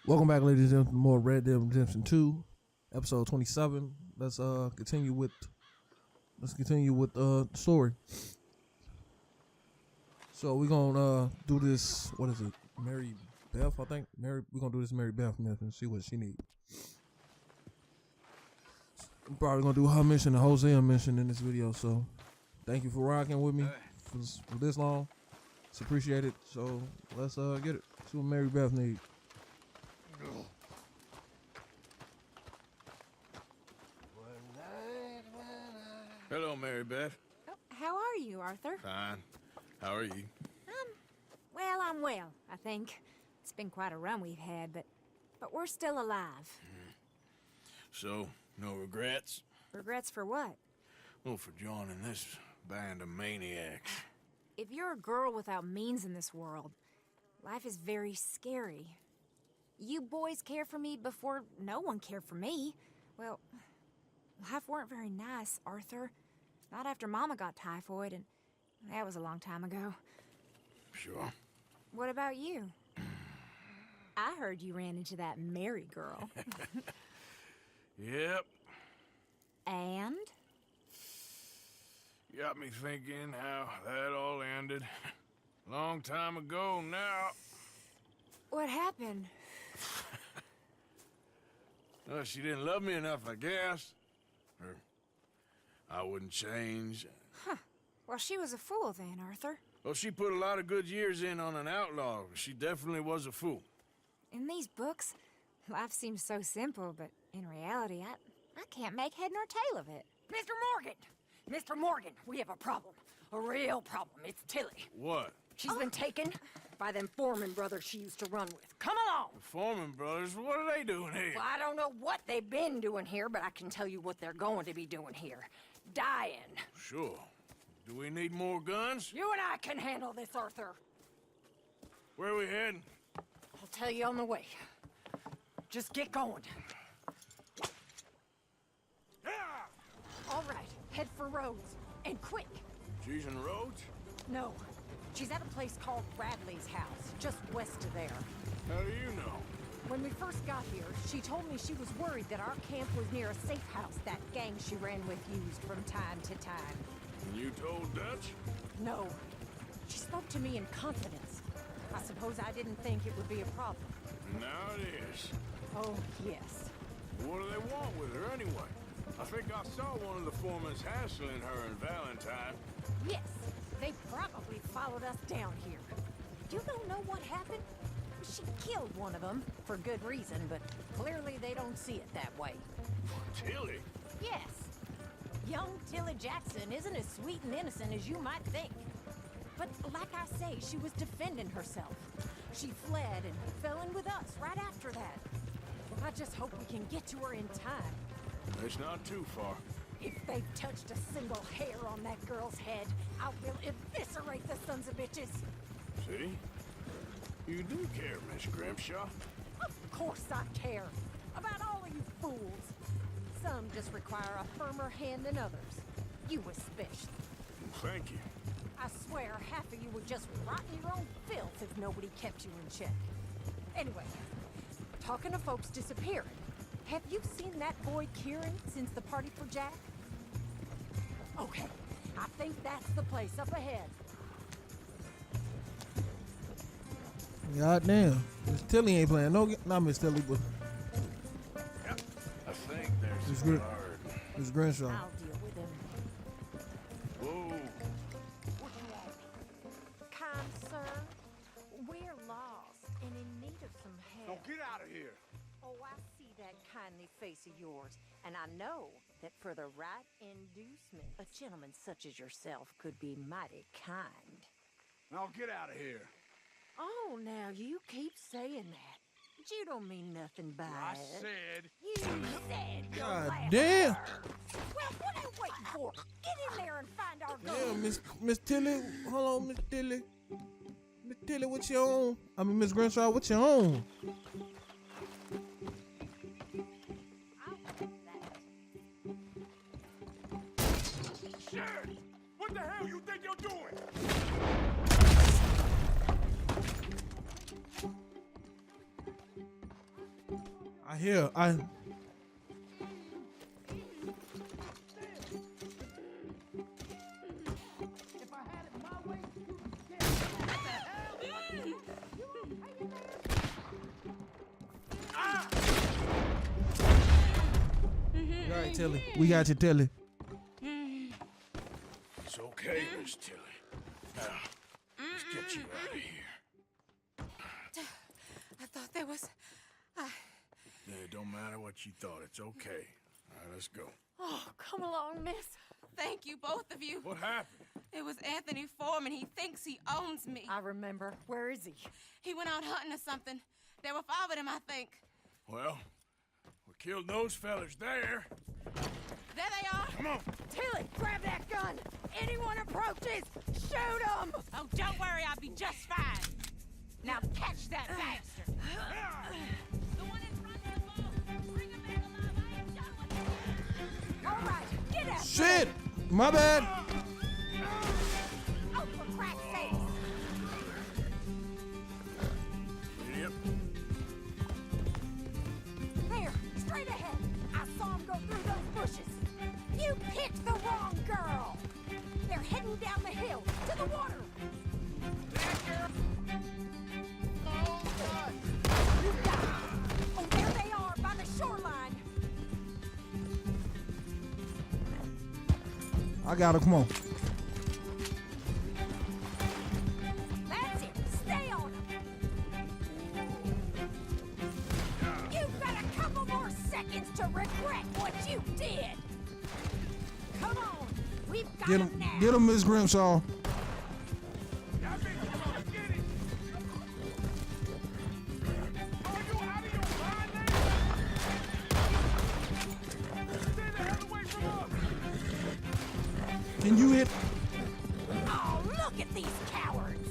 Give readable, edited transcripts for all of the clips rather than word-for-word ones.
Welcome back, ladies and gentlemen, to more Red Dead Redemption 2, episode 27. Let's continue with the story. So we're gonna do this. What is it? Mary Beth, I think. We're gonna do this Mary Beth mission and see what she needs. I'm probably gonna do her mission and Hosea mission in this video. So thank you for rocking with me for this long. It's appreciated. So let's get it. See what Mary Beth needs. Hello, Mary Beth. Oh, how are you, Arthur? Fine. How are you? Well, I'm well, I think. It's been quite a run we've had, but we're still alive. So, no regrets? Regrets for what? Well, for joining this band of maniacs. If you're a girl without means in this world, life is very scary. You boys cared for me before no one cared for me. Well, life weren't very nice, Arthur. Not after Mama got typhoid, and that was a long time ago. Sure. What about you? I heard you ran into that Mary girl. Yep. And? Got me thinking how that all ended. Long time ago now. What happened? Well, she didn't love me enough, I guess. Or I wouldn't change. Huh. Well, she was a fool then, Arthur. Well, she put a lot of good years in on an outlaw. She definitely was a fool. In these books, life seems so simple, but in reality, I can't make head nor tail of it. Mr. Morgan! Mr. Morgan, we have a problem. A real problem. It's Tilly. What? She's been taken by them Foreman brothers she used to run with. Come along! The Foreman brothers, what are they doing here? Well, I don't know what they've been doing here, but I can tell you what they're going to be doing here. Dying. Sure. Do we need more guns? You and I can handle this, Arthur. Where are we heading? I'll tell you on the way. Just get going. All right, head for Rhodes. And quick. She's in Rhodes? No, she's at a place called Bradley's house, just west of there. How do you know? When we first got here, she told me she was worried that our camp was near a safe house that gang she ran with used from time to time. And you told Dutch? No. She spoke to me in confidence. I suppose I didn't think it would be a problem. Now it is. Oh, yes. What do they want with her anyway? I think I saw one of the foremans hassling her and Valentine. Yes, they probably followed us down here. You don't know what happened? She killed one of them, for good reason, but clearly they don't see it that way. Tilly? Yes. Young Tilly Jackson isn't as sweet and innocent as you might think. But like I say, she was defending herself. She fled and fell in with us right after that. I just hope we can get to her in time. It's not too far. If they've touched a single hair on that girl's head, I will eviscerate the sons of bitches. See? You do care, Miss Grimshaw. Of course I care. About all of you fools. Some just require a firmer hand than others. You especially. Thank you. I swear half of you would just rot in your own filth if nobody kept you in check. Anyway, talking to folks disappearing. Have you seen that boy Kieran since the party for Jack? Okay, I think that's the place up ahead. God damn. Miss Tilly ain't playing. No, not Miss Tilly, but Yep. I think there's Miss a Gr- guard. Miss Grimshaw. I'll deal with him. Whoa. What you want? Kind sir, we're lost and in need of some help. Now get out of here. Oh, I see that kindly face of yours, and I know that for the right inducement, a gentleman such as yourself could be mighty kind. Now get out of here. Oh, now you keep saying that. But you don't mean nothing by I it. said. You said your God last damn. word. Well, what are you waiting for? Get in there and find our Yeah, girl. Miss Tilly. Hold on, Miss Tilly. Miss Tilly, what you on? I mean, Miss Grimshaw, what you on? I'll take that. Shit! What the hell you think you're doing? I hear. All right, Tilly. We got you, Tilly. It's okay, Miss Tilly. Now, let's get you out of here. I thought there was... Yeah, it don't matter what you thought. It's okay. All right, let's go. Oh, come along, miss. Thank you, both of you. What happened? It was Anthony Foreman. He thinks he owns me. I remember. Where is he? He went out hunting or something. There were 5 of them, I think. Well, we killed those fellas there. There they are. Come on. Tilly, grab that gun! Anyone approaches, shoot them! Oh, don't worry. I'll be just fine. Now catch that bastard. The one in front there, boss. Bring him back alive. I ain't done with him. All right, get out! Shit! My bad. Oh, for crack's sake! Yep. There, straight ahead. I saw him go through those bushes. You picked the wrong girl. They're heading down the hill to the water. You got it. Oh, there they are by the shoreline. I got her. Come on. That's it. Stay on them. You've got a couple more seconds to regret what you did. Come on. We've got Get him him. now. Get him, Miss Grimshaw. Y'all been come on, get it. Are you out of your mind, lady? Stay the hell away from us. Can you hit? Oh, look at these cowards.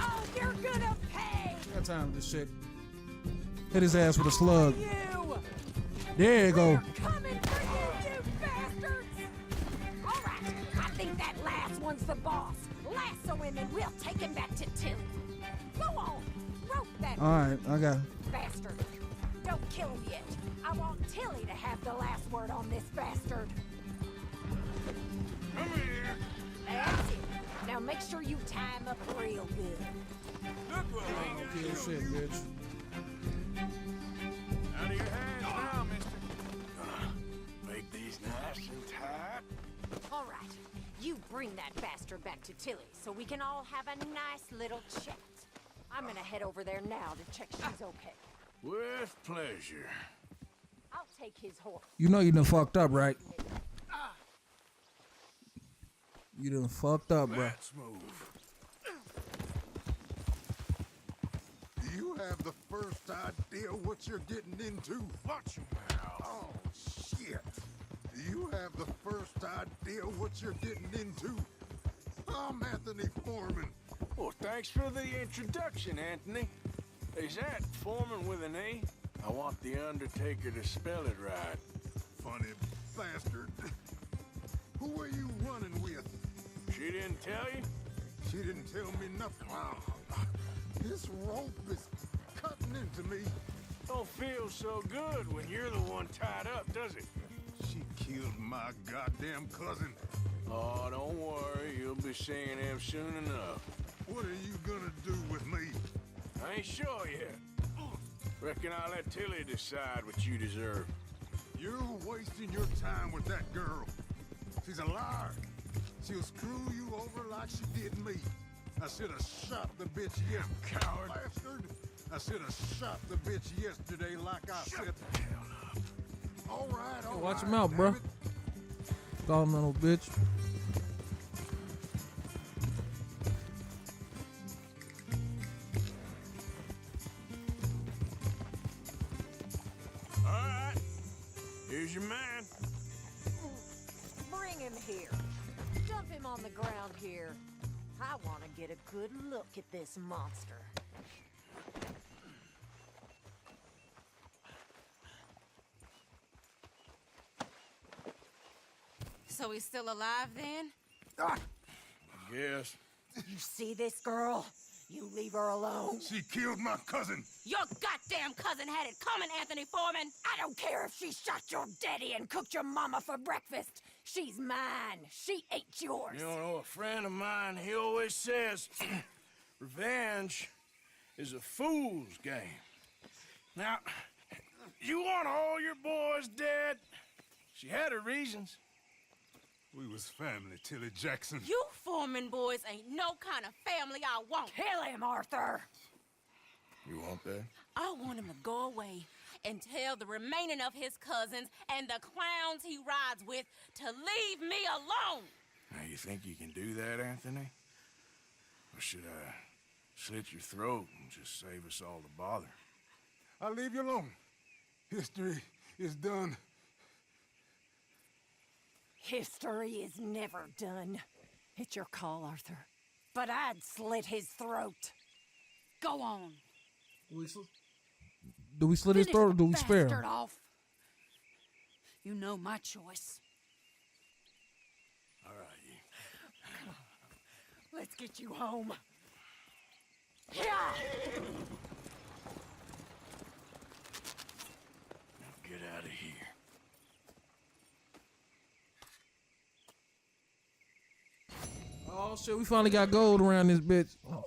Oh, you're gonna pay. Got time for this shit. Hit his ass with a slug. You. There you go. We're coming for you, you bastards. All right, I think that last one's the boss. Lasso him and we'll take him back to Tilly. Go on, rope that All right, I got. bastard. Don't kill him yet. I want Tilly to have the last word on this bastard. Come here. That's it. Now make sure you tie him up real good. Look what we got. Kill shit, bitch. Out of your hands now, mister. Gonna make these nice and tight. All right, you bring that bastard back to Tilly so we can all have a nice little chat. I'm gonna head over there now to check she's okay. With pleasure. I'll take his horse. You know you done fucked up, right? You done fucked up, bro. That's smooth. Do you have the first idea what you're getting into? Watch your mouth. Oh, shit. Do you have the first idea what you're getting into? I'm Anthony Foreman. Well, thanks for the introduction, Anthony. Is that Foreman with an A? I want the Undertaker to spell it right. Funny bastard. Who are you running with? She didn't tell you? She didn't tell me nothing. This rope is cutting into me. Don't feel so good when you're the one tied up, does it? She killed my goddamn cousin. Oh, don't worry. You'll be seeing him soon enough. What are you gonna do with me? I ain't sure yet. Reckon I'll let Tilly decide what you deserve. You're wasting your time with that girl. She's a liar. She'll screw you over like she did me. I should have shot the bitch yesterday. Coward. Bastard. I should have shot the bitch yesterday like I said. the hell up. All right, all Watch right, him out, damn bro. it. Call him little bitch. All right. Here's your man. Bring him here. Dump him on the ground here. I want to get a good look at this monster. So he's still alive then? I guess. You see this girl? You leave her alone. She killed my cousin. Your goddamn cousin had it coming, Anthony Foreman. I don't care if she shot your daddy and cooked your mama for breakfast. She's mine. She ain't yours. You know, a friend of mine, he always says, revenge is a fool's game. Now, you want all your boys dead? She had her reasons. We was family, Tilly Jackson. You Foreman boys ain't no kind of family I want. Kill him, Arthur. You want that? I want him to go away and tell the remaining of his cousins and the clowns he rides with to leave me alone. Now, you think you can do that, Anthony? Or should I slit your throat and just save us all the bother? I'll leave you alone. History is done. History is never done. It's your call, Arthur. But I'd slit his throat. Go on. Do we slit his throat or do we spare him? Off. You know my choice. All right, Let's get you home. Yeah! now get out of here. Oh shit, we finally got gold around this bitch. Oh.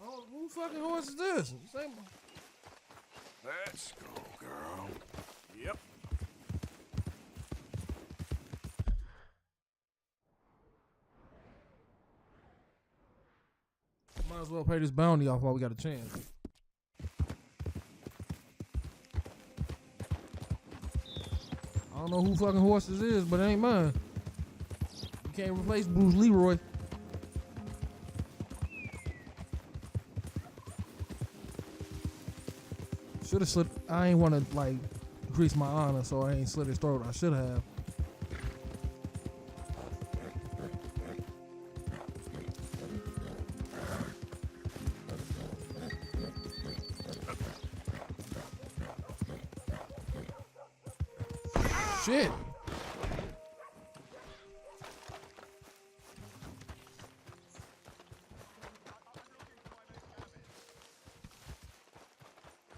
Oh, who fucking horse is this? Same. Let's go, girl. Yep. Might as well pay this bounty off while we got a chance. I don't know who fucking horse this is, but it ain't mine. You can't replace Bruce Leroy. Should have slit. I ain't want to like increase my honor, so I ain't slit his throat. I should have. Shit.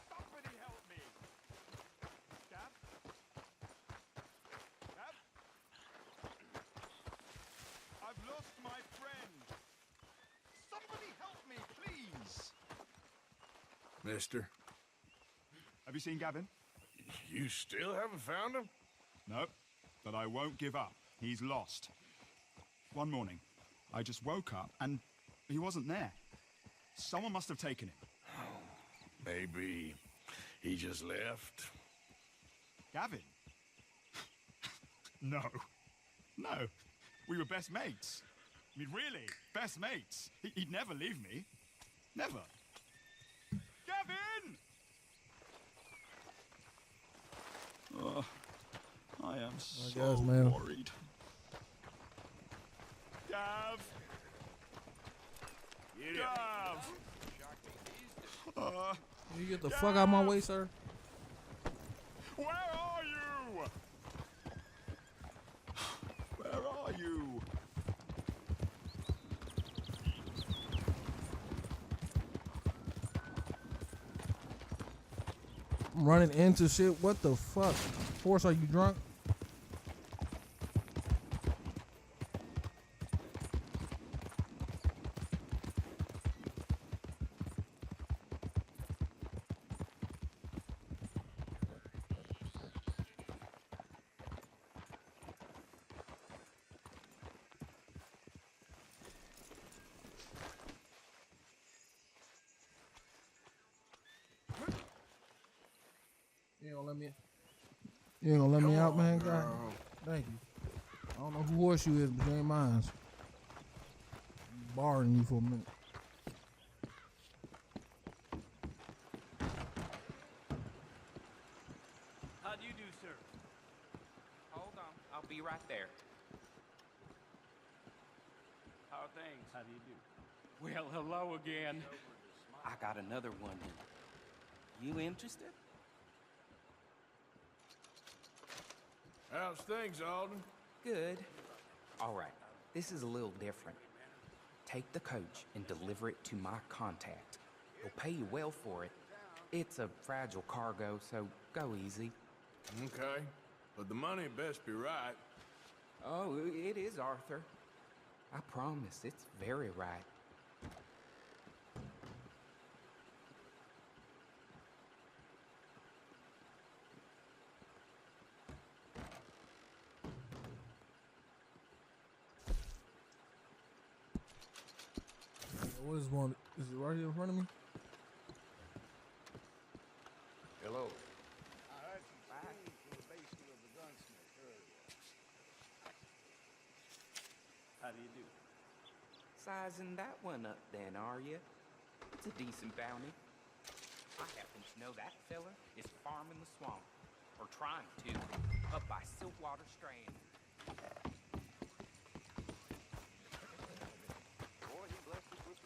Somebody help me! Dad? Dad? I've lost my friend. Somebody help me, please! Mister, Have you seen Gavin? you still haven't found him? No, but I won't give up. He's lost. One morning, I just woke up and he wasn't there. Someone must have taken him. Maybe he just left. Gavin? No. No. We were best mates. I mean, really, best mates. He'd never leave me. Never. Gavin! Oh, I am so guess, man. worried. Gav! Gav! You get the fuck out of my way, sir. Where are you? Where are you? I'm running into shit. What the fuck? Horse, are you drunk? You ain't gonna let me. You ain't gonna let me out, man. God, thank you. I don't know who horse you is, but you ain't mine. I'm barring you for a minute. How do you do, sir? Hold on, I'll be right there. How are things? How do you do? Well, hello again. I got another one here. You interested? How's things, Alden? Good. All right, this is a little different. Take the coach and deliver it to my contact. He'll pay you well for it. It's a fragile cargo, so go easy. Okay, but the money best be right. Oh, it is, Arthur. I promise, it's very right. What is one? Is it right here in front of me? Hello. How do you do? Sizing that one up then, are you? It's a decent bounty. I happen to know that fella is farming the swamp. Or trying to, up by Siltwater Strand.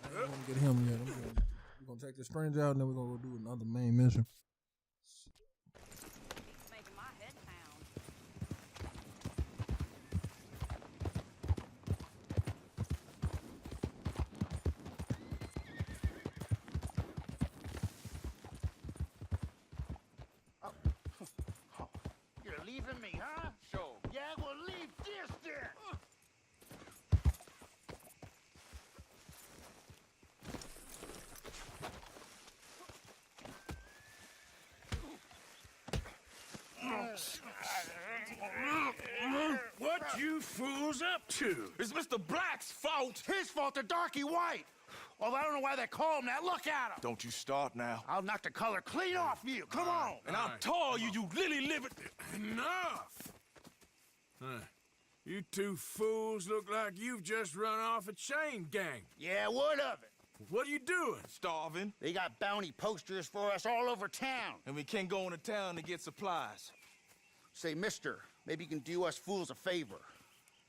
I don't want to get him yet. We're gonna take the stranger out and then we're gonna go do another main mission. Making my head pound. You're leaving me, huh? Sure. Yeah, well, leave this then. What you fools up to? It's Mr. Black's fault. His fault, the darky white. Although I don't know why they call him that. Look at him. Don't you start now. I'll knock the color clean off you. Come on. And I'll tar you, you lily-livered... Enough! Huh. You two fools look like you've just run off a chain gang. Yeah, what of it? What are you doing? Starving, They got bounty posters for us all over town. and we can't go into town to get supplies. Say, mister, maybe you can do us fools a favor.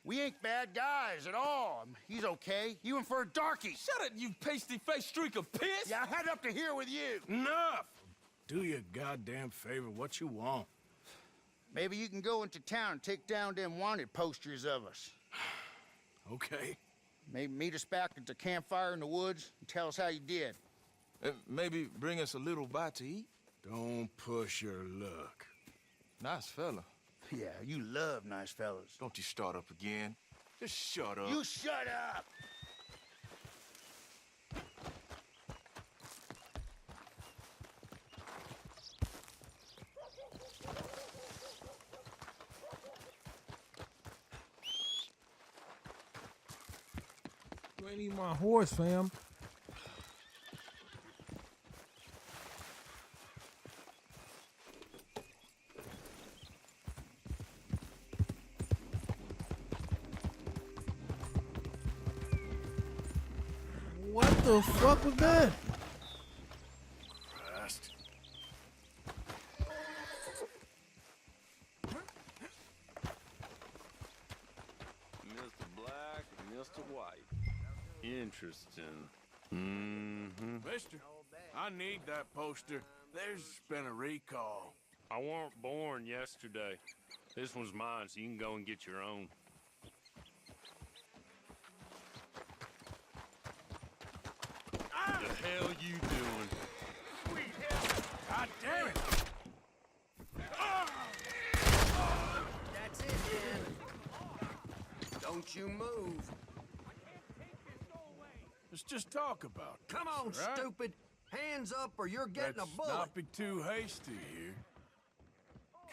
We ain't bad guys at all. He's okay. You in for a darky. Shut it, you pasty-faced streak of piss! Yeah, I had up to here with you. Enough! Do your goddamn favor what you want. Maybe you can go into town and take down them wanted posters of us. Okay. Maybe meet us back at the campfire in the woods and tell us how you did. Maybe bring us a little bite to eat. Don't push your luck. Nice fella. Yeah, you love nice fellas. Don't you start up again. Just shut up. You shut up! You ain't even my horse, fam. What the fuck was that? Christ. Mr. Black and Mr. White. Interesting. Mm-hmm. Mister, I need that poster. There's been a recall. I weren't born yesterday. This one's mine, so you can go and get your own. What the hell you doing? God damn it! That's it, man. Don't you move. Let's just talk about this, Come on, all right? stupid. Hands up or you're getting Let's a bullet. not be too hasty here.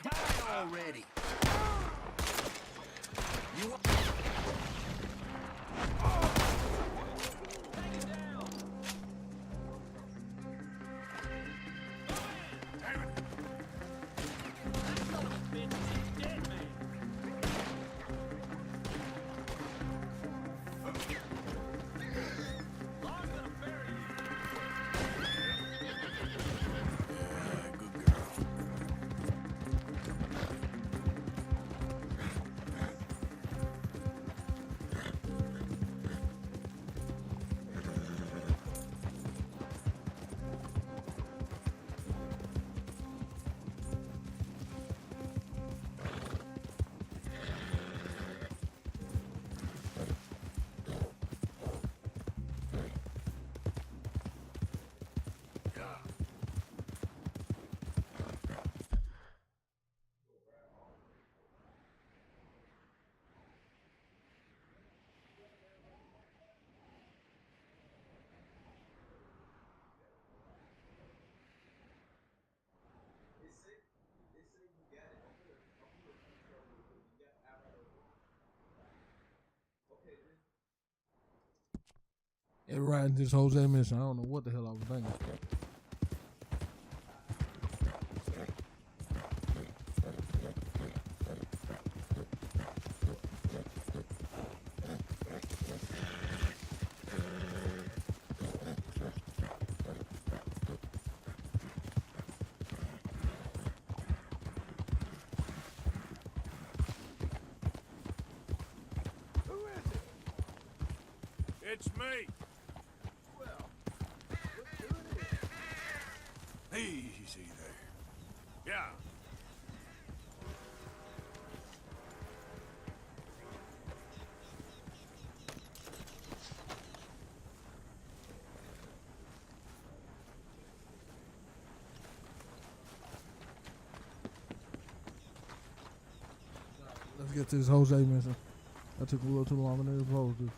Die already. You... Good girl. And riding this Jose mission, I don't know what the hell I was thinking. It's me. Well, look who it is. Easy there. Yeah. Let's get to this Jose mission. That took a little too long than it was supposed to.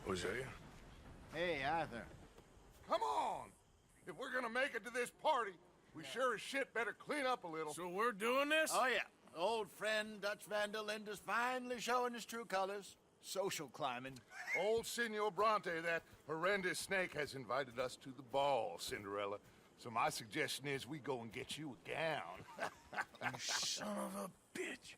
Hosea? Hey, Arthur. Come on! If we're gonna make it to this party, we sure as shit better clean up a little. So we're doing this? Oh, yeah. Old friend Dutch Van der Linde is finally showing his true colors. Social climbing. Old Senor Bronte, that horrendous snake, has invited us to the ball, Cinderella. So my suggestion is we go and get you a gown. You son of a bitch.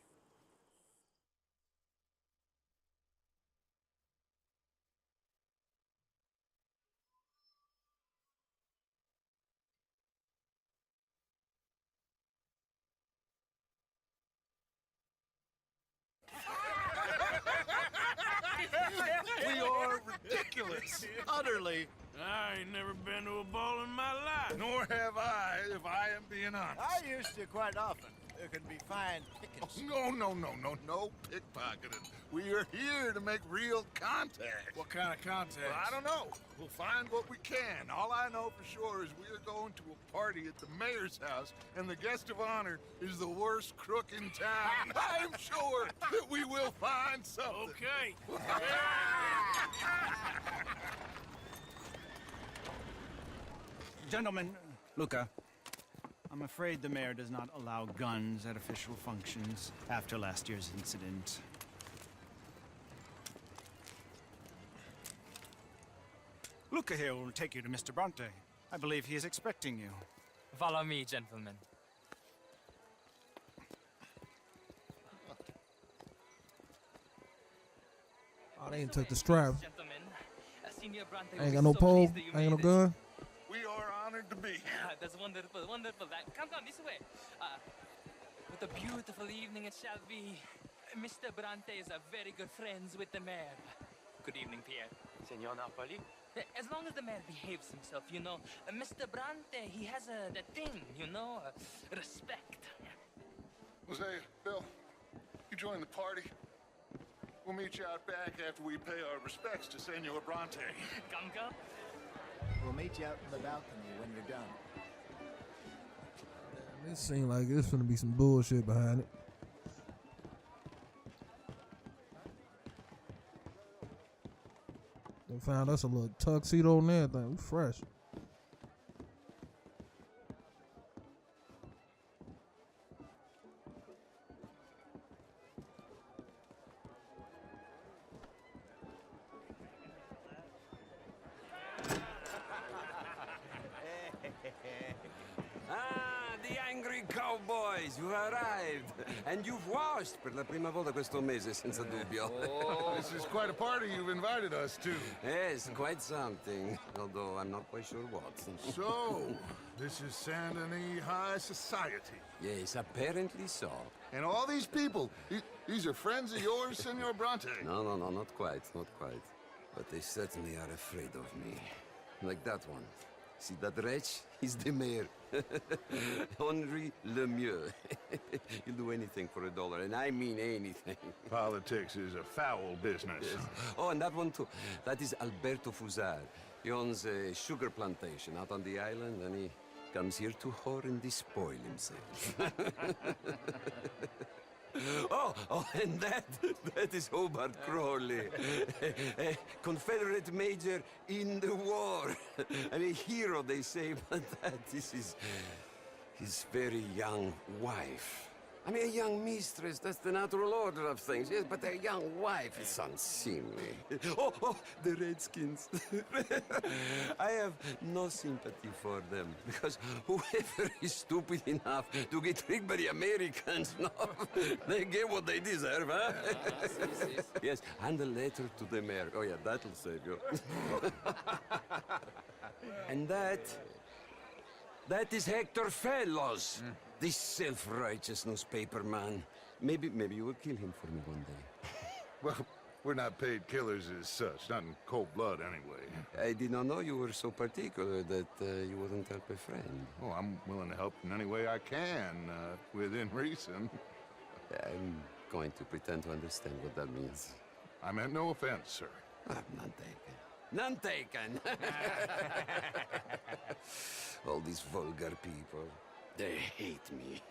We are ridiculous. Utterly. I ain't never been to a ball in my life. Nor have I, if I am being honest. I used to quite often. There can be fine pickings. No pickpocketing. We are here to make real contact. What kind of contact? Well, I don't know. We'll find what we can. All I know for sure is we are going to a party at the mayor's house, and the guest of honor is the worst crook in town. I'm sure that we will find something. Okay. Gentlemen, Luca, I'm afraid the mayor does not allow guns at official functions after last year's incident. Luca here will take you to Mr. Bronte. I believe he is expecting you. Follow me, gentlemen. Oh, they ain't took the straps. Gentlemen, Senior Bronte I ain't got no pole. I ain't got no gun. We are honored to be here. That's wonderful, wonderful. Come, this way. What a beautiful evening it shall be. Mr. Bronte is very good friends with the mayor. Good evening, Pierre. Senor Napoli? As long as the mayor behaves himself, you know. Mr. Bronte, he has that thing, you know, respect. Jose, Bill, you join the party. We'll meet you out back after we pay our respects to Senor Bronte. Come. We'll meet you out in the balcony when you're done. It seems like there's gonna be some bullshit behind it. They found us a little tuxedo and everything. We fresh. The angry cowboys, you arrived. And you've washed per la prima volta questo mese, senza dubbio. Oh, this is quite a party you've invited us to. Yes, quite something. Although I'm not quite sure what. So, this is Saint Denis High Society. Yes, apparently so. And all these people, these are friends of yours, Senor Bronte? No, not quite, not quite. But they certainly are afraid of me. Like that one. See that wretch? He's the mayor. Henri Lemieux. He'll do anything for $1, and I mean anything. Politics is a foul business. Yes. Oh, and that one too. That is Alberto Fusar. He owns a sugar plantation out on the island, and he comes here to whore and despoil himself. Oh, and that is Hobart Crawley, a Confederate major in the war, and a hero, they say, but that is his very young wife. I mean, a young mistress, that's the natural order of things, yes, but a young wife is unseemly. Oh, the Redskins. I have no sympathy for them, because whoever is stupid enough to get tricked by the Americans, no, they get what they deserve, huh? Yes, and a letter to the mayor. Oh, yeah, that'll save you. And that is Hector Fellows. This self-righteous newspaper man. Maybe you will kill him for me one day. Well, we're not paid killers as such, not in cold blood anyway. I did not know you were so particular that you wouldn't help a friend. Oh, I'm willing to help in any way I can, within reason. I'm going to pretend to understand what that means. I meant no offense, sir. None taken. None taken! All these vulgar people. They hate me.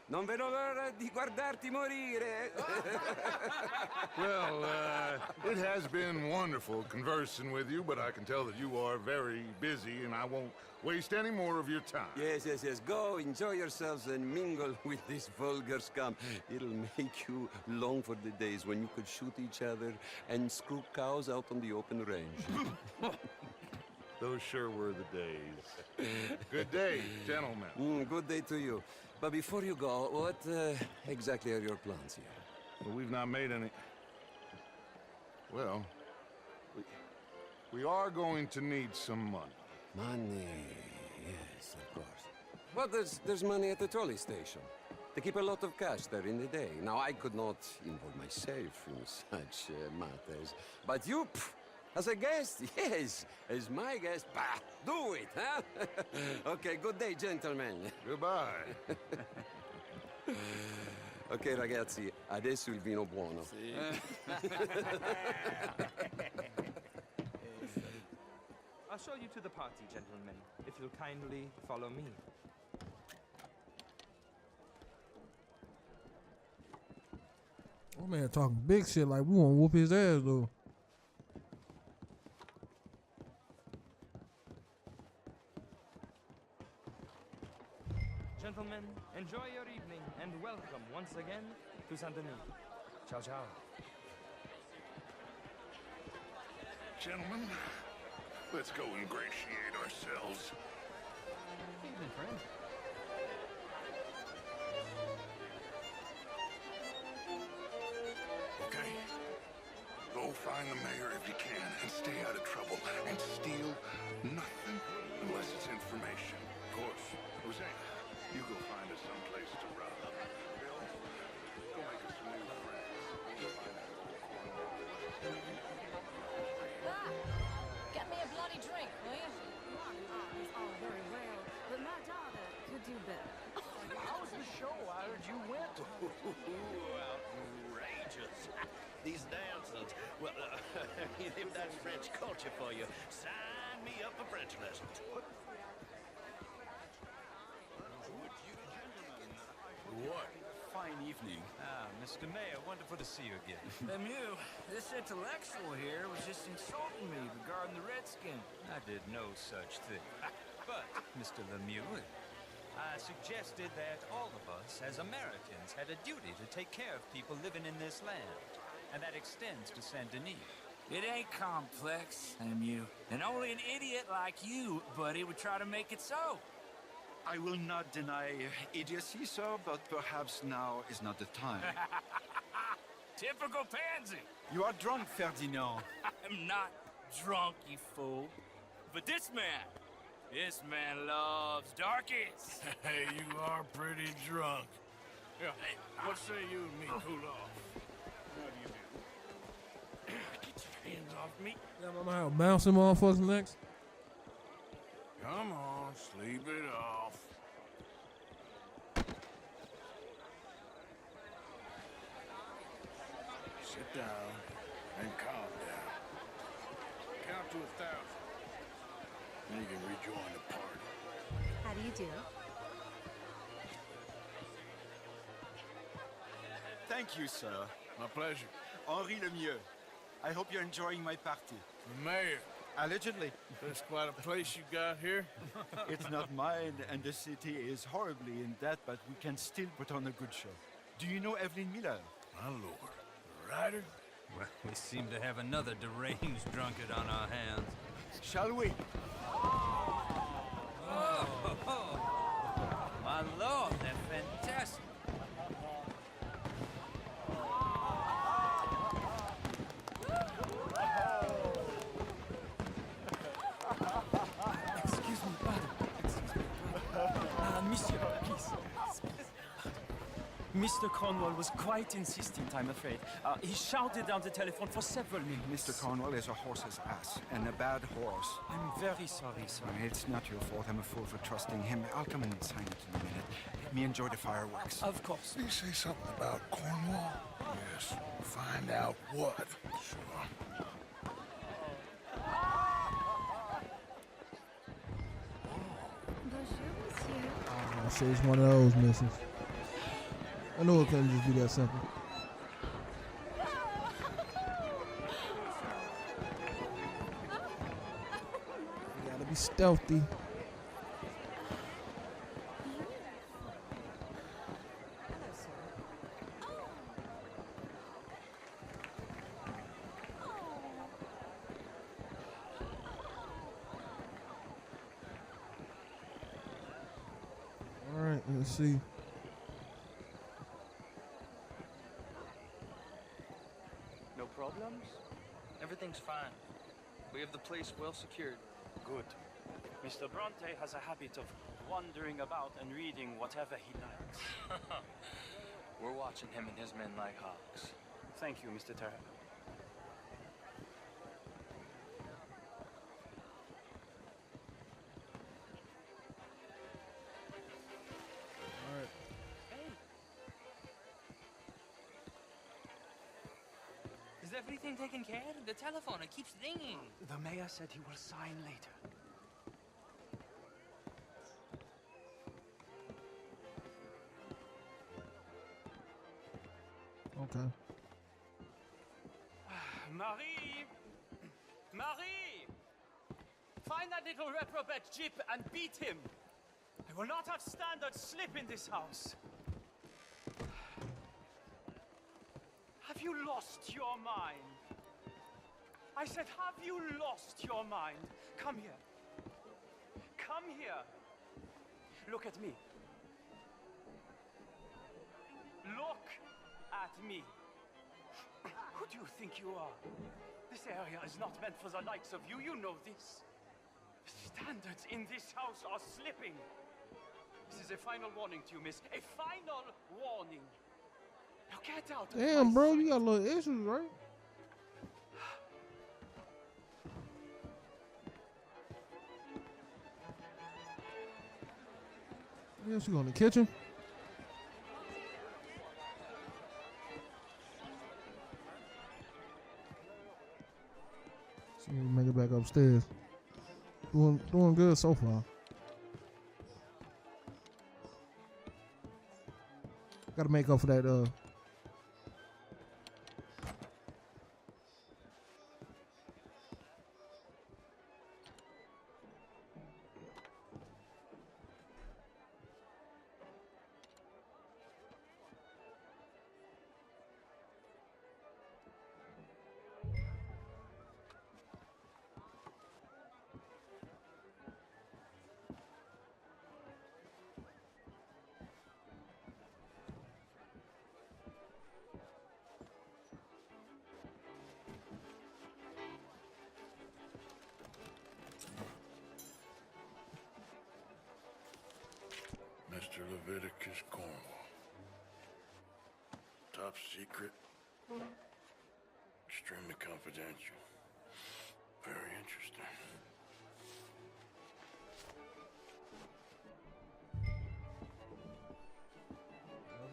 Non vedo l'ora di guardarti morire. Well, it has been wonderful conversing with you, but I can tell that you are very busy, and I won't waste any more of your time. Yes. Go, enjoy yourselves, and mingle with this vulgar scum. It'll make you long for the days when you could shoot each other and screw cows out on the open range. Those sure were the days. Good day, gentlemen. Good day to you. But before you go, what exactly are your plans here? Well, we've not made any... Well, we are going to need some money. Money, yes, of course. Well, there's money at the trolley station. They keep a lot of cash there in the day. Now, I could not involve myself in such matters. But you... As a guest? Yes. As my guest? Bah, do it, huh? Okay, good day, gentlemen. Goodbye. Ok, ragazzi, adesso il vino buono. I'll show you to the party, gentlemen, if you'll kindly follow me. Oh man, talking big shit like we want to whoop his ass though. Gentlemen, enjoy your evening and welcome once again to Saint Denis. Ciao, ciao. Gentlemen, let's go ingratiate ourselves. Evening, friend. Okay. Go find the mayor if you can and stay out of trouble. And steal nothing unless it's information. Of course. Jose, you go find us someplace to rob. Bill, go make us some new friends. We'll find that old cornwall. Get me a bloody drink, will you? It's all very well, but my daughter could do better. How's the show? I heard you went. Outrageous. These dancers. Well, if that's French culture for you, sign me up for French lessons. What? Fine evening. Ah, Mr. Mayor, wonderful to see you again. Lemieux, this intellectual here was just insulting me regarding the Redskin. I did no such thing. But, Mr. Lemieux, I suggested that all of us, as Americans, had a duty to take care of people living in this land. And that extends to Saint Denis. It ain't complex, Lemieux. And only an idiot like you, buddy, would try to make it so. I will not deny idiocy, sir, but perhaps now is not the time. Typical pansy. You are drunk, Ferdinand. I'm not drunk, you fool. But this man loves darkies. Hey, you are pretty drunk. Yeah, hey, what say you and me cool off? How do you do? Get your hands off me. Yeah, I'm out bouncing motherfuckers next. Come on, sleep it off. Sit down and calm down. Count to 1,000. Then you can rejoin the party. How do you do? Thank you, sir. My pleasure. Henri Lemieux. I hope you're enjoying my party. The mayor. Allegedly. That's quite a place you got here. It's not mine, and the city is horribly in debt, but we can still put on a good show. Do you know Evelyn Miller? My lord. The writer? Well, we seem to have another deranged drunkard on our hands. Shall we? Oh, my lord, they're fantastic. Excuse me, pardon. Excuse me. Monsieur, please. Mr. Cornwall was quite insistent, I'm afraid. He shouted down the telephone for several minutes. Mr. Cornwall is a horse's ass, and a bad horse. I'm very sorry, sir. It's not your fault. I'm a fool for trusting him. I'll come in and sign it in a minute. Let me enjoy the fireworks. Of course. Did you say something about Cornwall? Yes. Find out what. Sure. Oh, shit, it's one of those missions. I knew it couldn't just be that simple. You gotta be stealthy. All right, let's see. No problems? Everything's fine. We have the place well secured. Good. Mr. Bronte has a habit of wandering about and reading whatever he likes. We're watching him and his men like hawks. Thank you, Mr. Terra. Is everything taken care of? The telephone, it keeps ringing. The mayor said he will sign later. Okay. Marie! Marie! Find that little reprobate Jip and beat him. I will not have standards slip in this house. Have you lost your mind? I said, have you lost your mind? Come here. Come here. Look at me. Look at me. Who do you think you are? This area is not meant for the likes of you. You know this. Standards in this house are slipping. This is a final warning to you, miss. A final warning. Now get out of Damn, my bro, sight. you got a little issues, right? Yeah, she go in the kitchen. See me make it back upstairs. Doing good so far. Gotta make up for that Mr. Leviticus Cornwall. Top secret. Extremely confidential. Very interesting.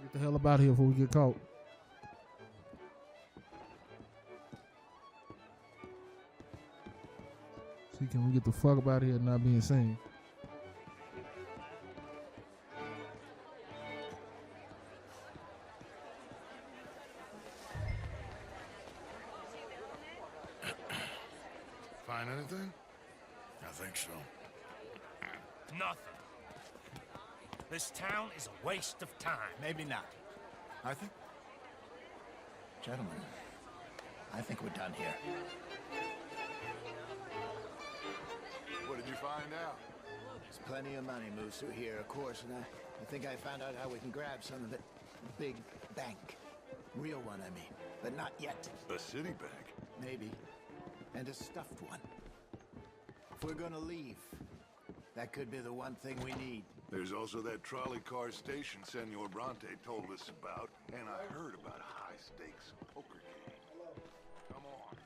Get the hell up out of here before we get caught. See, can we get the fuck up out of here and not being seen? Find anything? so. Nothing. This town is a waste of time. Maybe not. Arthur? Gentlemen, I think we're done here. What did you find out? There's plenty of money moves through here, of course, and I think I found out how we can grab some of it. Big bank. Real one, I mean. But not yet. A city bank? Maybe. And a stuffed one. If we're gonna leave, that could be the one thing we need. There's also that trolley car station Senor Bronte told us about, and I heard about a high-stakes poker game. Come on.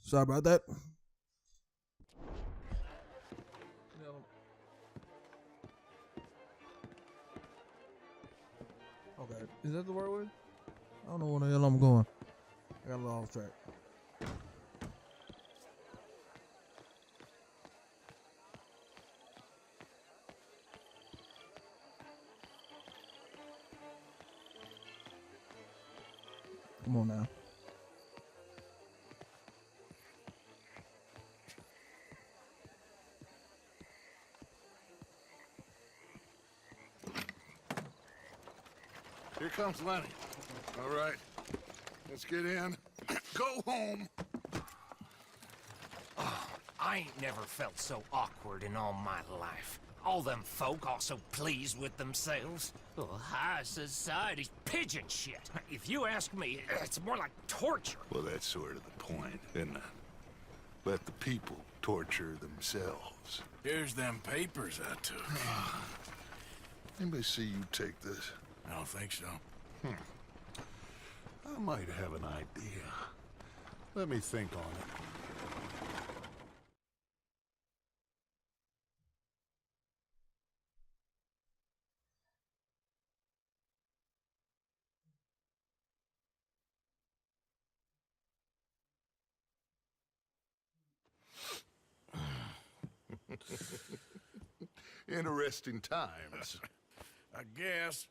Sorry about that. Okay, is that the right way? I don't know where the hell I'm going. I got a little off track. Come on now. Here comes Lenny. All right, let's get in. Go home. Oh, I ain't never felt so awkward in all my life. All them folk all so pleased with themselves. Oh, high society's pigeon shit. If you ask me, it's more like torture. Well, that's sort of the point, isn't it? Let the people torture themselves. Here's them papers I took. Anybody see you take this? I don't think so. I might have an idea. Let me think on it. Interesting times. I guess.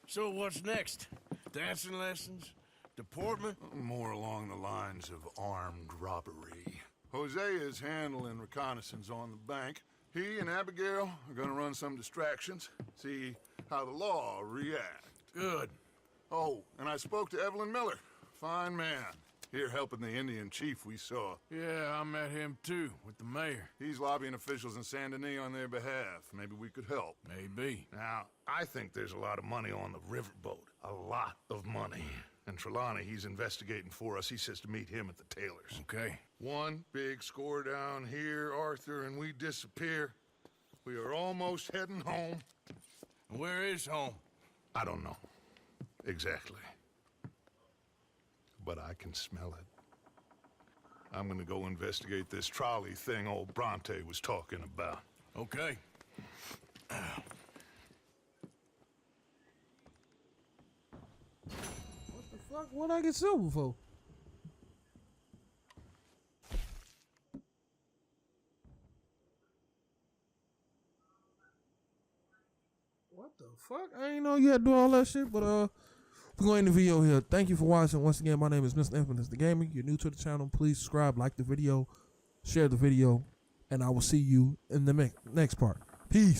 So what's next? Dancing lessons? Deportment? More along the lines of armed robbery. Hosea is handling reconnaissance on the bank. He and Abigail are gonna run some distractions, see how the law reacts. Good. Oh, and I spoke to Evelyn Miller. Fine man. Here helping the Indian chief we saw. Yeah, I met him too, with the mayor. He's lobbying officials in Saint Denis on their behalf. Maybe we could help. Maybe. Now, I think there's a lot of money on the riverboat. A lot of money. And Trelawney, he's investigating for us. He says to meet him at the Taylor's. Okay. One big score down here, Arthur, and we disappear. We are almost heading home. Where is home? I don't know. Exactly. But I can smell it. I'm gonna go investigate this trolley thing old Bronte was talking about. Okay. What the fuck? What'd I get silver for? What the fuck? I ain't know you had to do all that shit, but we're going to end the video here. Thank you for watching. Once again, my name is Mr.infamousdagamer. You're new to the channel. Please subscribe, like the video, share the video, and I will see you in the next part. Peace.